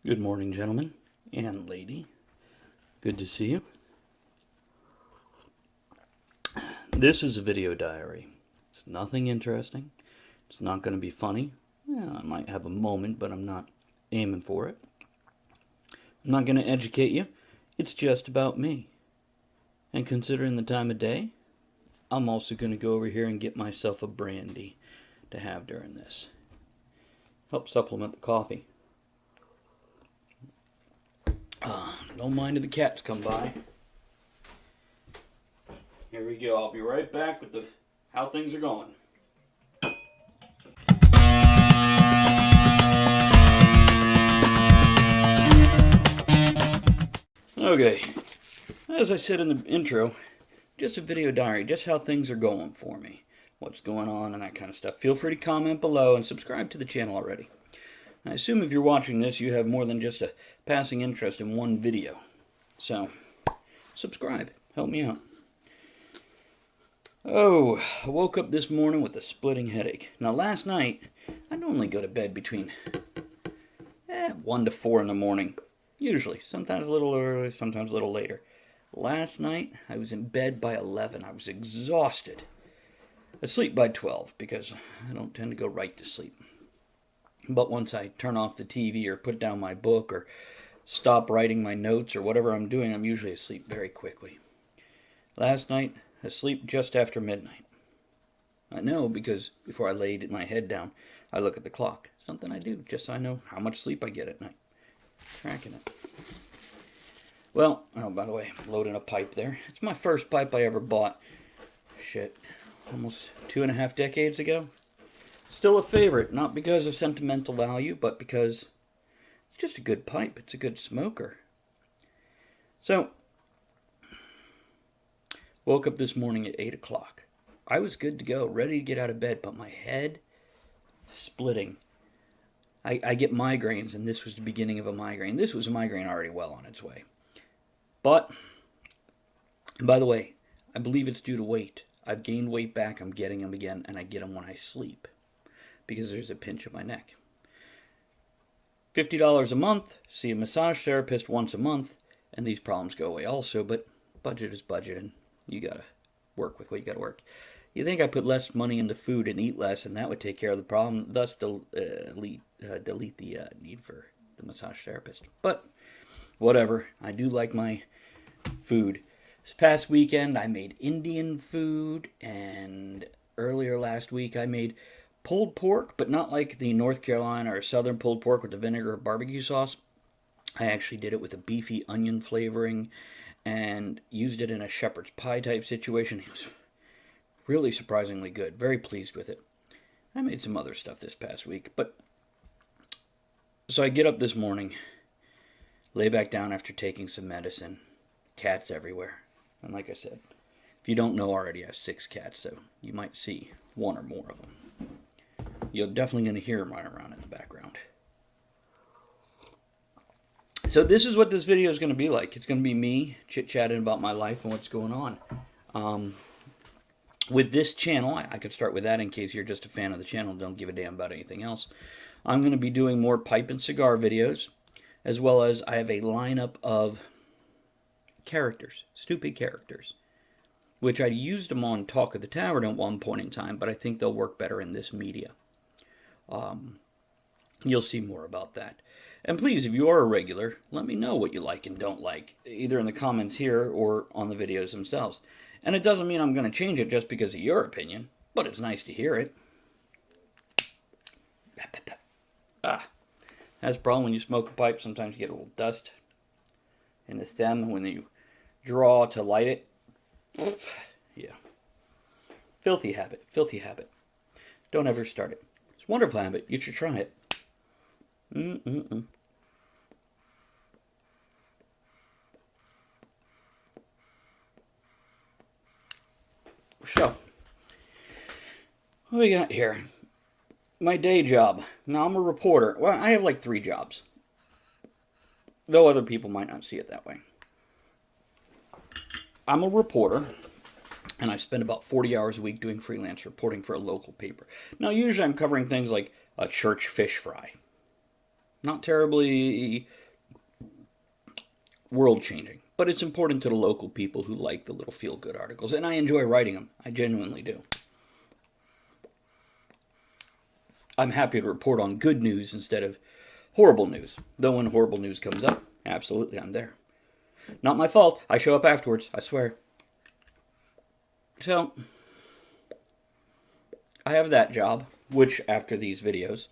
Good morning, gentlemen and lady. Good to see you. This is a video diary. It's nothing interesting. It's not going to be funny. Yeah, I might have a moment, but I'm not aiming for it. I'm not going to educate you. It's just about me. And considering the time of day, I'm also going to go over here and get myself a brandy to have during this. Help supplement the coffee. Don't mind if the cats come by. Here we go. I'll be right back with how things are going. Okay. As I said in the intro, just a video diary, just how things are going for me. What's going on and that kind of stuff. Feel free to comment below and subscribe to the channel already. I assume if you're watching this, you have more than just a passing interest in one video. So, subscribe. Help me out. Oh, I woke up this morning with a splitting headache. Now, last night, I normally go to bed between 1 to 4 in the morning. Usually. Sometimes a little early, sometimes a little later. Last night, I was in bed by 11. I was exhausted. Asleep by 12 because I don't tend to go right to sleep. But once I turn off the TV or put down my book or stop writing my notes or whatever I'm doing, I'm usually asleep very quickly. Last night, asleep just after midnight. I know because before I laid my head down, I look at the clock. Something I do just so I know how much sleep I get at night. Tracking it. Well, oh, by the way, I'm loading a pipe there. It's my first pipe I ever bought. Shit, almost 2.5 decades ago. Still a favorite, not because of sentimental value, but because it's just a good pipe. It's a good smoker. So, woke up this morning at 8 o'clock. I was good to go, ready to get out of bed, but my head splitting. I get migraines, and this was the beginning of a migraine. This was a migraine already well on its way. But, by the way, I believe it's due to weight. I've gained weight back, I'm getting them again, and I get them when I sleep. Because there's a pinch in my neck. $50 a month, see a massage therapist once a month, and these problems go away also, but budget is budget, and you gotta work with what you gotta work. You think I put less money into food and eat less, and that would take care of the problem, thus delete the need for the massage therapist. But, whatever, I do like my food. This past weekend, I made Indian food, and earlier last week, I made pulled pork, but not like the North Carolina or Southern pulled pork with the vinegar or barbecue sauce. I actually did it with a beefy onion flavoring and used it in a shepherd's pie type situation. It was really surprisingly good. Very pleased with it. I made some other stuff this past week, but so I get up this morning, lay back down after taking some medicine. Cats everywhere. And like I said, if you don't know already, I have 6 cats, so you might see one or more of them. You're definitely going to hear them running around in the background. So this is what this video is going to be like. It's going to be me chit-chatting about my life and what's going on. With this channel, I could start with that in case you're just a fan of the channel and don't give a damn about anything else. I'm going to be doing more pipe and cigar videos, as well as I have a lineup of characters, stupid characters, which I used them on Talk of the Tavern at one point in time, but I think they'll work better in this media. You'll see more about that. And please, if you are a regular, let me know what you like and don't like, either in the comments here or on the videos themselves. And it doesn't mean I'm going to change it just because of your opinion, but it's nice to hear it. That's the problem when you smoke a pipe. Sometimes you get a little dust in the stem when you draw to light it. Yeah. Filthy habit. Filthy habit. Don't ever start it. It's a wonderful habit. You should try it. So, what we got here? My day job. Now, I'm a reporter. Well, I have like 3 jobs. Though other people might not see it that way. I'm a reporter, and I spend about 40 hours a week doing freelance reporting for a local paper. Now, usually I'm covering things like a church fish fry. Not terribly world-changing, but it's important to the local people who like the little feel-good articles, and I enjoy writing them. I genuinely do. I'm happy to report on good news instead of horrible news. Though when horrible news comes up, absolutely, I'm there. Not my fault. I show up afterwards, I swear. So, I have that job, which after these videos,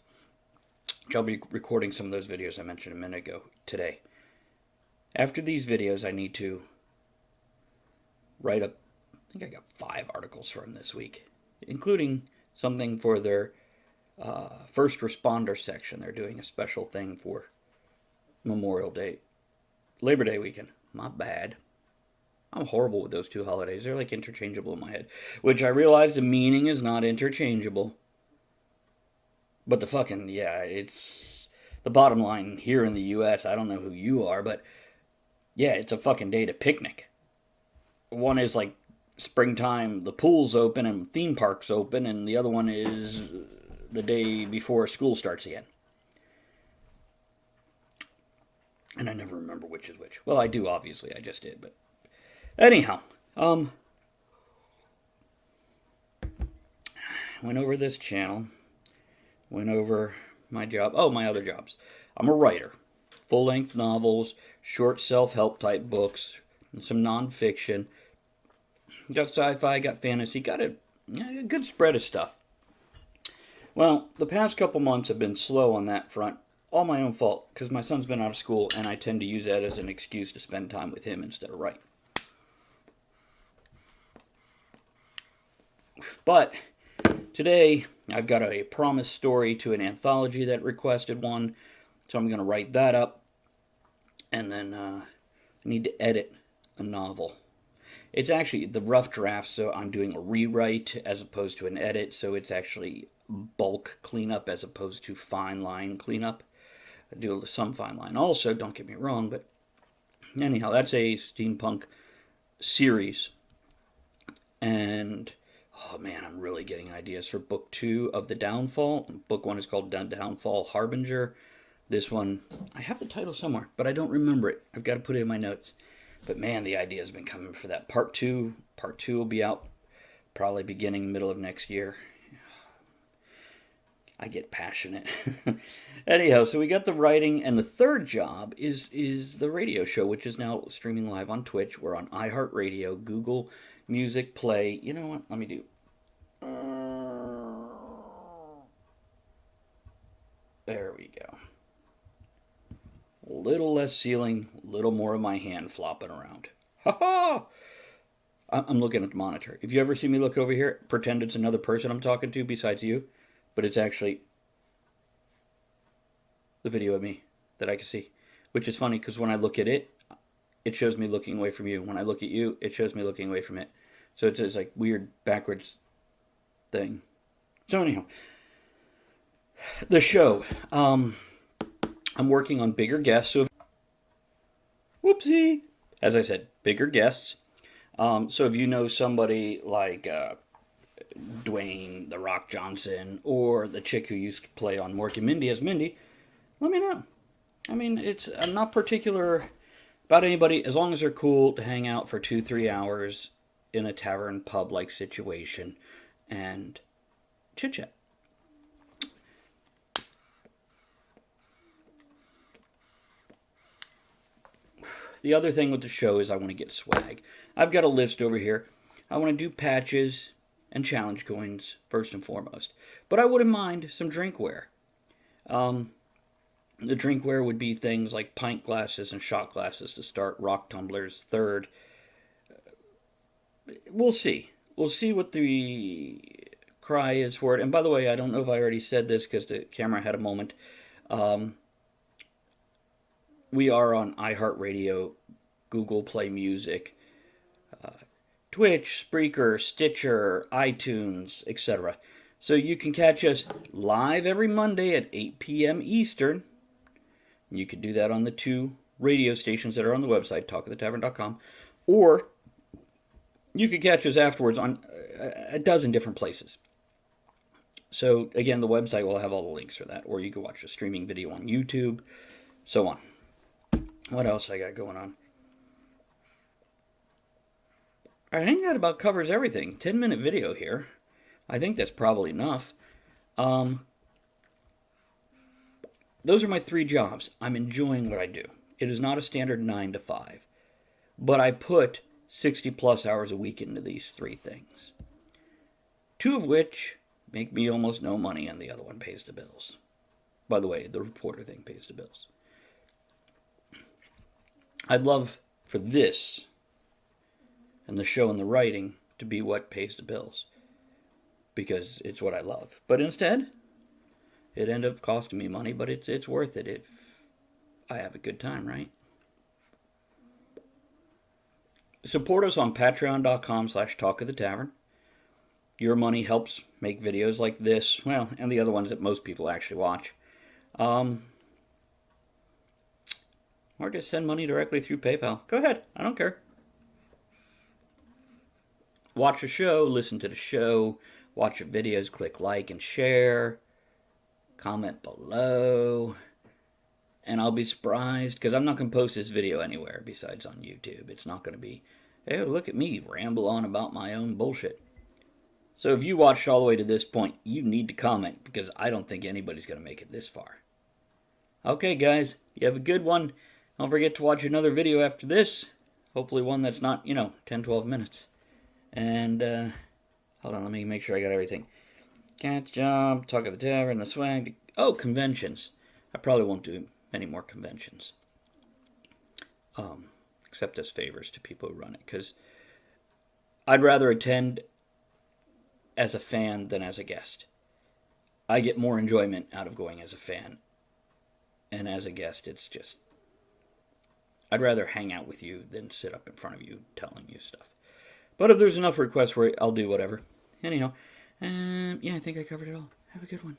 which I'll be recording some of those videos I mentioned a minute ago today. After these videos, I need to write up, I think I got 5 articles from this week, including something for their first responder section. They're doing a special thing for Memorial Day, Labor Day weekend. My bad. I'm horrible with those 2 holidays. They're like interchangeable in my head. Which I realize the meaning is not interchangeable. But the fucking, yeah, it's the bottom line here in the U.S. I don't know who you are, but yeah, it's a fucking day to picnic. One is like springtime, the pool's open and theme parks open, and the other one is the day before school starts again. And I never remember which is which. Well, I do, obviously. I just did, but anyhow, went over this channel, went over my job. Oh, my other jobs. I'm a writer. Full-length novels, short self-help type books, and some nonfiction. Got sci-fi, got fantasy, got a good spread of stuff. Well, the past couple months have been slow on that front. All my own fault, because my son's been out of school, and I tend to use that as an excuse to spend time with him instead of writing. But today, I've got a promised story to an anthology that requested one, so I'm going to write that up, and then I need to edit a novel. It's actually the rough draft, so I'm doing a rewrite as opposed to an edit, so it's actually bulk cleanup as opposed to fine line cleanup. I do some fine line also, don't get me wrong, but anyhow, that's a steampunk series. And, oh man, I'm really getting ideas for book 2 of The Downfall. Book 1 is called Downfall Harbinger. This one, I have the title somewhere, but I don't remember it. I've got to put it in my notes. But man, the idea has been coming for that. Part 2 will be out probably beginning, middle of next year. I get passionate. Anyhow, so we got the writing, and the third job is the radio show, which is now streaming live on Twitch. We're on iHeartRadio, Google Music Play. You know what? Let me do. There we go. A little less ceiling, a little more of my hand flopping around. Ha ha! I'm looking at the monitor. If you ever see me look over here, pretend it's another person I'm talking to besides you, but it's actually the video of me that I can see, which is funny because when I look at it, it shows me looking away from you. When I look at you, it shows me looking away from it. So it's like weird backwards thing. So anyhow, the show. I'm working on bigger guests. So, whoopsie. As I said, bigger guests. So if you know somebody like Dwayne The Rock Johnson or the chick who used to play on Mork and Mindy as Mindy, let me know. I mean, I'm not particular about anybody as long as they're cool to hang out for 2-3 hours in a tavern pub like situation and chit chat. The other thing with the show is I want to get swag. I've got a list over here. I want to do patches and challenge coins first and foremost. But I wouldn't mind some drinkware. The drinkware would be things like pint glasses and shot glasses to start, rock tumblers third. We'll see. We'll see what the cry is for it. And by the way, I don't know if I already said this because the camera had a moment. We are on iHeartRadio, Google Play Music, Twitch, Spreaker, Stitcher, iTunes, etc. So you can catch us live every Monday at 8 p.m. Eastern. You could do that on the 2 radio stations that are on the website, talkofthetavern.com. Or you could catch us afterwards on a dozen different places. So again, the website will have all the links for that, or you can watch the streaming video on YouTube, so on. What else I got going on? I think that about covers everything. 10-minute video here. I think that's probably enough. Those are my 3 jobs. I'm enjoying what I do. It is not a standard 9 to 5, but I put 60 plus hours a week into these 3 things. 2 of which make me almost no money, and the other one pays the bills. By the way, the reporter thing pays the bills. I'd love for this and the show and the writing to be what pays the bills, because it's what I love. But instead, it ended up costing me money, but it's worth it if I have a good time, right? Support us on patreon.com/Talk of the Tavern. Your money helps make videos like this, well, and the other ones that most people actually watch. Or just send money directly through PayPal. Go ahead, I don't care. Watch the show, listen to the show, watch the videos, click like and share, comment below, and I'll be surprised, because I'm not going to post this video anywhere besides on YouTube. It's not going to be, hey, look at me ramble on about my own bullshit. So if you watched all the way to this point, you need to comment, because I don't think anybody's going to make it this far. Okay, guys, you have a good one. Don't forget to watch another video after this. Hopefully one that's not, 10, 12 minutes. And, hold on, let me make sure I got everything. Cat's Job, Talk of the Tavern, the swag. Oh, conventions. I probably won't do any more conventions. Except as favors to people who run it, because I'd rather attend as a fan than as a guest. I get more enjoyment out of going as a fan. And as a guest, it's just, I'd rather hang out with you than sit up in front of you telling you stuff. But if there's enough requests for it, I'll do whatever. Anyhow, yeah, I think I covered it all. Have a good one.